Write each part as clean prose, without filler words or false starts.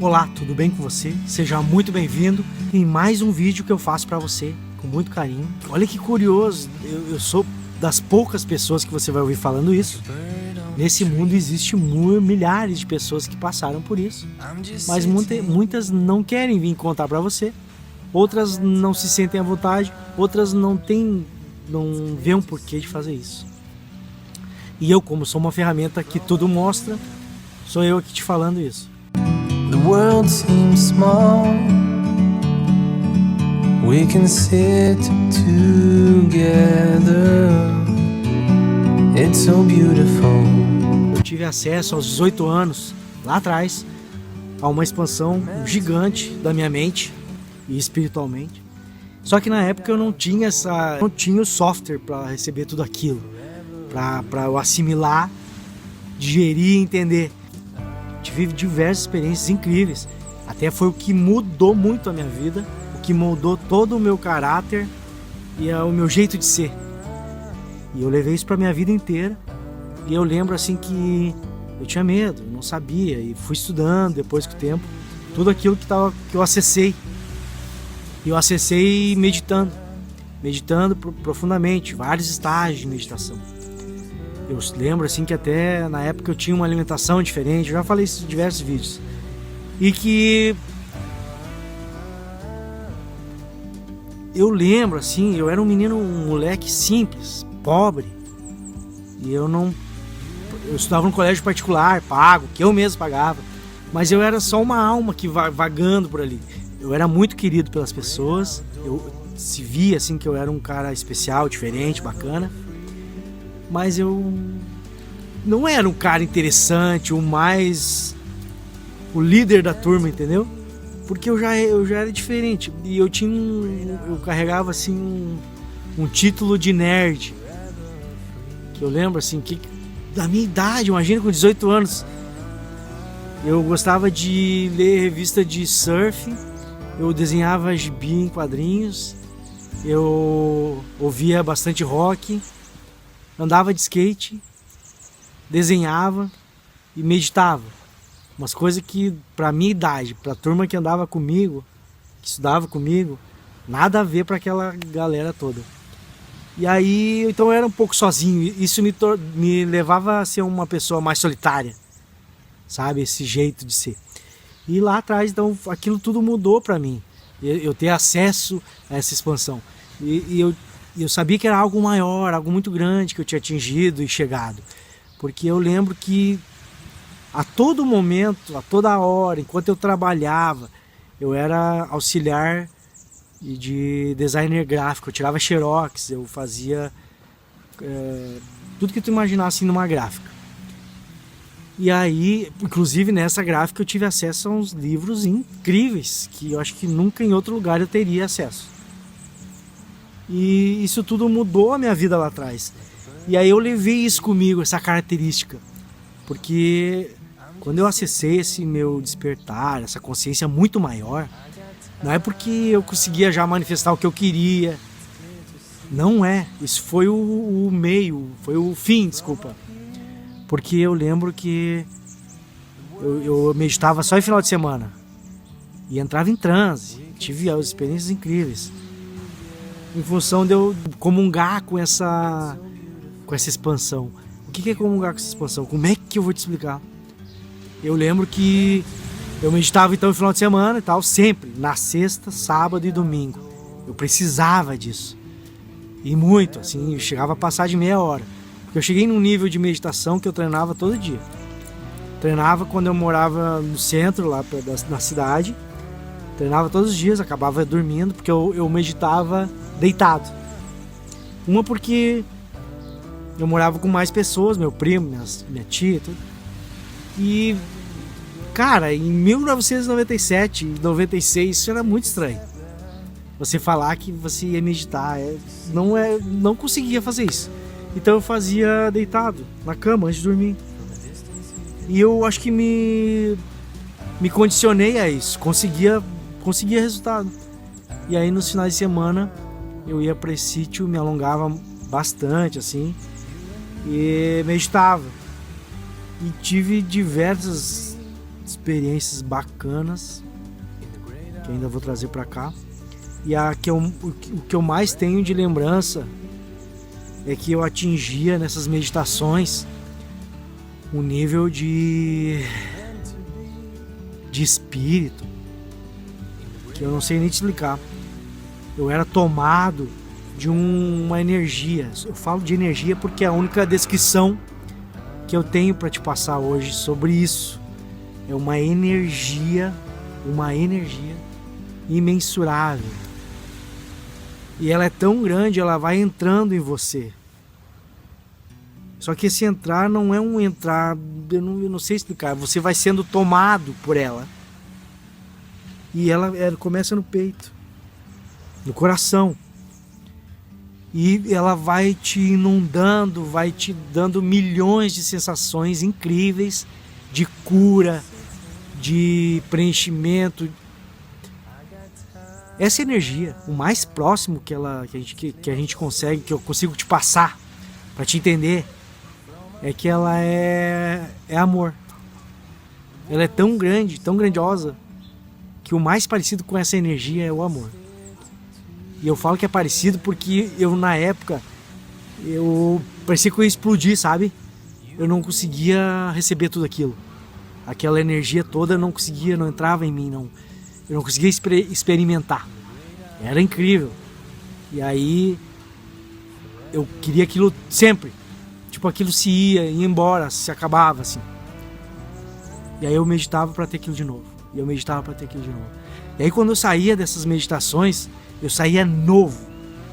Olá, tudo bem com você? Seja muito bem-vindo em mais um vídeo que eu faço para você com muito carinho. Olha que curioso, eu sou das poucas pessoas que você vai ouvir falando isso. Nesse mundo existe milhares de pessoas que passaram por isso, mas muitas não querem vir contar para você, outras não se sentem à vontade, outras não vêem um porquê de fazer isso. E eu, como sou uma ferramenta que tudo mostra, sou eu aqui te falando isso. The world seems small. We can sit together. It's so beautiful. Eu tive acesso aos 18 anos, lá atrás, a uma expansão gigante da minha mente e espiritualmente. Só que na época eu não tinha o software para receber tudo aquilo, para eu assimilar, digerir e entender. Tive diversas experiências incríveis, até foi o que mudou muito a minha vida, o que moldou todo o meu caráter e o meu jeito de ser. E eu levei isso para minha vida inteira. E eu lembro assim que eu tinha medo, não sabia, e fui estudando depois com o tempo tudo aquilo que eu acessei. E eu acessei meditando profundamente, vários estágios de meditação. Eu lembro assim que até na época eu tinha uma alimentação diferente, eu já falei isso em diversos vídeos. E que eu lembro assim, eu era um moleque simples, pobre. E eu estudava num colégio particular, pago, que eu mesmo pagava. Mas eu era só uma alma que vagando por ali. Eu era muito querido pelas pessoas, se via assim que eu era um cara especial, diferente, bacana. Mas eu não era um cara interessante, o líder da turma, entendeu? Porque eu já era diferente. E eu carregava assim um título de nerd. Que eu lembro assim, que da minha idade, imagina com 18 anos. Eu gostava de ler revista de surf, eu desenhava gibi em quadrinhos, eu ouvia bastante rock, andava de skate, desenhava e meditava. Umas coisas que, pra minha idade, pra turma que andava comigo, que estudava comigo, nada a ver pra aquela galera toda. E aí, então eu era um pouco sozinho. Isso me levava a ser uma pessoa mais solitária, sabe? Esse jeito de ser. E lá atrás, então, aquilo tudo mudou pra mim. Eu ter acesso a essa expansão. E eu sabia que era algo maior, algo muito grande que eu tinha atingido e chegado. Porque eu lembro que a todo momento, a toda hora, enquanto eu trabalhava, eu era auxiliar de designer gráfico. Eu tirava xerox, eu fazia tudo que tu imaginasse numa gráfica. E aí, inclusive nessa gráfica eu tive acesso a uns livros incríveis, que eu acho que nunca em outro lugar eu teria acesso. E isso tudo mudou a minha vida lá atrás. E aí eu levei isso comigo, essa característica. Porque quando eu acessei esse meu despertar, essa consciência muito maior, não é porque eu conseguia já manifestar o que eu queria. Não é. Isso foi o meio, foi o fim, desculpa. Porque eu lembro que eu meditava só em final de semana. E entrava em transe. Tive as experiências incríveis. Em função de eu comungar com essa expansão. O que é comungar com essa expansão? Como é que eu vou te explicar? Eu lembro que eu meditava então no final de semana e tal, sempre, na sexta, sábado e domingo. Eu precisava disso. E muito, assim, eu chegava a passar de meia hora. Porque eu cheguei num nível de meditação que eu treinava todo dia. Treinava quando eu morava no centro, lá na cidade. Treinava todos os dias, acabava dormindo, porque eu meditava deitado. Uma porque eu morava com mais pessoas, meu primo, minha tia, tudo. E, cara, em 1997, 96, isso era muito estranho. Você falar que você ia meditar, não conseguia fazer isso. Então eu fazia deitado, na cama, antes de dormir. E eu acho que me condicionei a isso, conseguia resultado. E aí nos finais de semana eu ia para esse sítio, me alongava bastante, assim, e meditava. E tive diversas experiências bacanas que ainda vou trazer para cá. E o que eu mais tenho de lembrança é que eu atingia nessas meditações um nível de espírito que eu não sei nem te explicar. Eu era tomado de uma energia. Eu falo de energia porque é a única descrição que eu tenho para te passar hoje sobre isso. É uma energia imensurável. E ela é tão grande, ela vai entrando em você. Só que esse entrar não é um entrar, eu não sei explicar. Você vai sendo tomado por ela. E ela começa no peito, no coração. E ela vai te inundando, vai te dando milhões de sensações incríveis de cura, de preenchimento. Essa energia, o mais próximo que a gente consegue, que eu consigo te passar para te entender, é que ela é amor. Ela é tão grande, tão grandiosa, que o mais parecido com essa energia é o amor. E eu falo que é parecido porque eu, na época, parecia que eu ia explodir, sabe? Eu não conseguia receber tudo aquilo. Aquela energia toda não entrava em mim, não. Eu não conseguia experimentar. Era incrível. E aí eu queria aquilo sempre. Tipo, aquilo ia embora, se acabava assim. E aí eu meditava para ter aquilo de novo. E eu meditava para ter aquilo de novo. E aí quando eu saía dessas meditações, eu saía novo.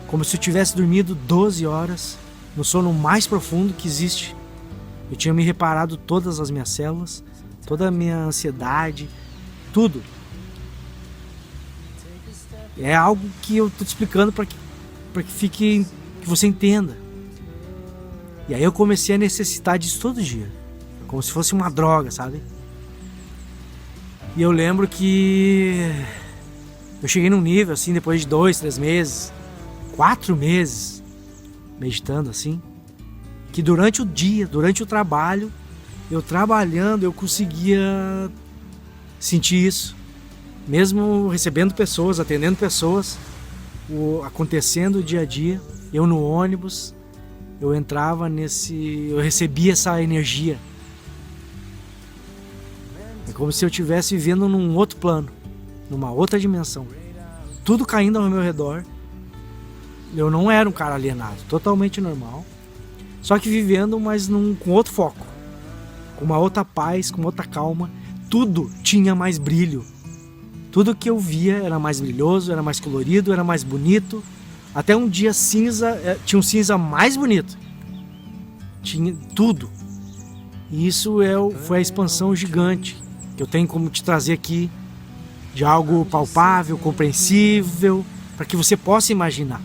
Como se eu tivesse dormido 12 horas no sono mais profundo que existe. Eu tinha me reparado todas as minhas células, toda a minha ansiedade, tudo. É algo que eu tô te explicando para que você entenda. E aí eu comecei a necessitar disso todo dia, como se fosse uma droga, sabe? E eu lembro que eu cheguei num nível assim, depois de 2, 3 meses, 4 meses meditando assim, que durante o dia, durante o trabalho, eu trabalhando, eu conseguia sentir isso. Mesmo recebendo pessoas, atendendo pessoas, acontecendo o dia a dia, eu no ônibus, eu eu recebia essa energia. É como se eu estivesse vivendo num outro plano, numa outra dimensão. Tudo caindo ao meu redor. Eu não era um cara alienado, totalmente normal. Só que vivendo, mas com outro foco. Com uma outra paz, com outra calma. Tudo tinha mais brilho. Tudo que eu via era mais brilhoso, era mais colorido, era mais bonito. Até um dia cinza, tinha um cinza mais bonito. Tinha tudo. E isso foi a expansão gigante que eu tenho como te trazer aqui, de algo palpável, compreensível, para que você possa imaginar.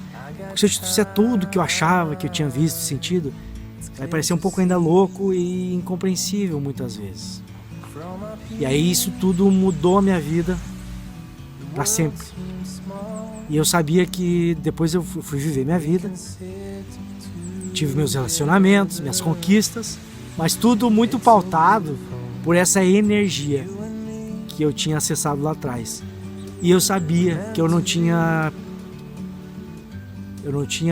Porque se eu te disser tudo que eu achava, que eu tinha visto, sentido, vai parecer um pouco ainda louco e incompreensível muitas vezes. E aí isso tudo mudou a minha vida para sempre. E eu sabia que depois eu fui viver minha vida, tive meus relacionamentos, minhas conquistas, mas tudo muito pautado por essa energia que eu tinha acessado lá atrás. E eu sabia que eu não tinha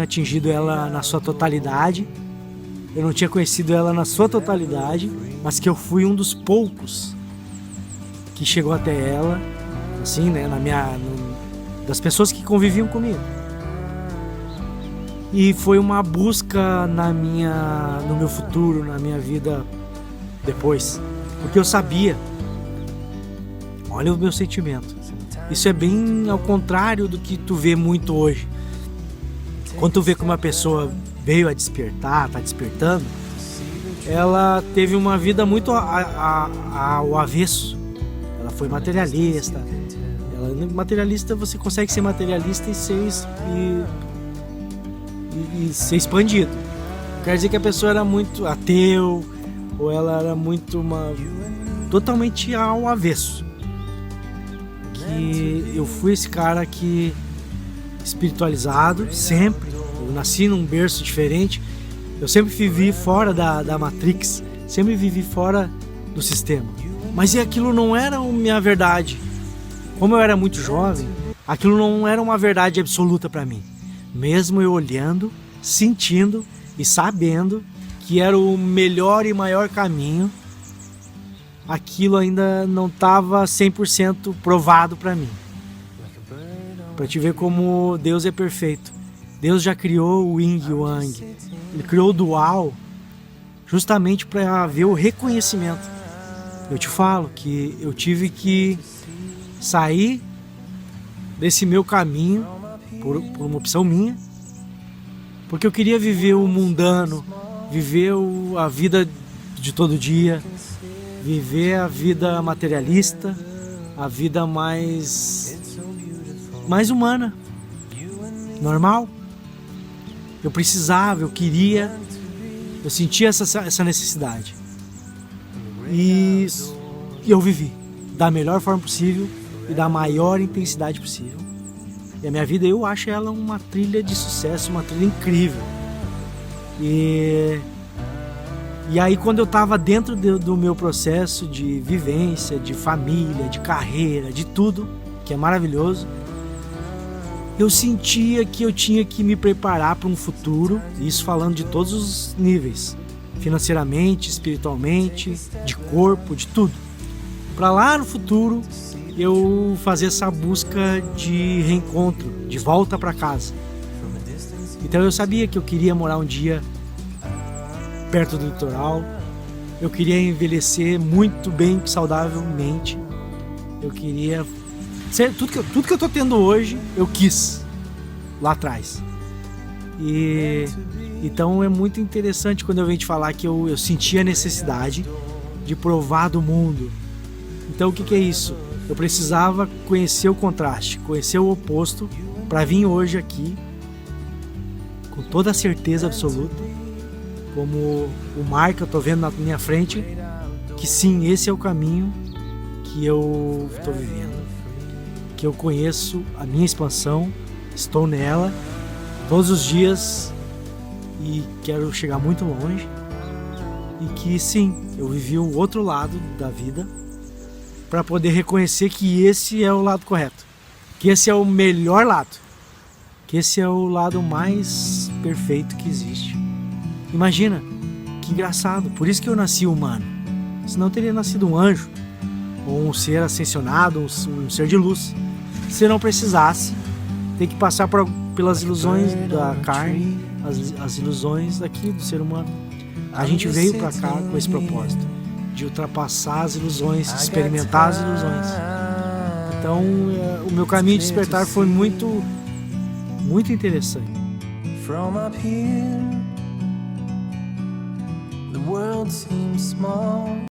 atingido ela na sua totalidade, eu não tinha conhecido ela na sua totalidade, mas que eu fui um dos poucos que chegou até ela, assim, né, das pessoas que conviviam comigo. E foi uma busca no meu futuro, na minha vida depois, porque eu sabia, olha o meu sentimento, isso é bem ao contrário do que tu vê muito hoje. Quando tu vê que uma pessoa veio a despertar, tá despertando, ela teve uma vida muito ao avesso. Ela foi materialista. Materialista, você consegue ser materialista e ser expandido. Quer dizer que a pessoa era muito ateu, ou ela era muito totalmente ao avesso. Que eu fui esse cara que espiritualizado sempre. Eu nasci num berço diferente. Eu sempre vivi fora da Matrix, sempre vivi fora do sistema. Mas aquilo não era a minha verdade. Como eu era muito jovem, aquilo não era uma verdade absoluta para mim. Mesmo eu olhando, sentindo e sabendo que era o melhor e maior caminho, aquilo ainda não estava 100% provado para mim. Para te ver como Deus é perfeito. Deus já criou o Yin e o Yang. Ele criou o dual justamente para ver o reconhecimento. Eu te falo que eu tive que sair desse meu caminho por uma opção minha, porque eu queria viver o mundano, viver a vida de todo dia, viver a vida materialista, a vida mais humana, normal. Eu precisava, eu queria, eu sentia essa necessidade. E eu vivi da melhor forma possível e da maior intensidade possível. E a minha vida, eu acho ela uma trilha de sucesso, uma trilha incrível. E aí, quando eu estava dentro do meu processo de vivência, de família, de carreira, de tudo, que é maravilhoso, eu sentia que eu tinha que me preparar para um futuro, isso falando de todos os níveis, financeiramente, espiritualmente, de corpo, de tudo. Para lá no futuro, eu fazer essa busca de reencontro, de volta para casa. Então eu sabia que eu queria morar um dia perto do litoral, eu queria envelhecer muito bem, saudavelmente, eu queria ser tudo que eu tô tendo hoje, eu quis lá atrás. E então é muito interessante quando eu venho te falar que eu senti a necessidade de provar do mundo. Então o que é isso? Eu precisava conhecer o contraste, conhecer o oposto, para vir hoje aqui com toda a certeza absoluta, como o mar que eu tô vendo na minha frente, que sim, esse é o caminho que eu estou vivendo, que eu conheço a minha expansão, estou nela todos os dias e quero chegar muito longe, e que sim, eu vivi o outro lado da vida para poder reconhecer que esse é o lado correto, que esse é o melhor lado, que esse é o lado mais perfeito que existe. Imagina, que engraçado, por isso que eu nasci humano, senão eu teria nascido um anjo, ou um ser ascensionado, um ser de luz. Se não precisasse ter que passar pelas ilusões da carne, as ilusões aqui do ser humano. A gente veio para cá com esse propósito, de ultrapassar as ilusões, de experimentar as ilusões. Então, o meu caminho de despertar foi muito, muito interessante. From up here, the world seems small.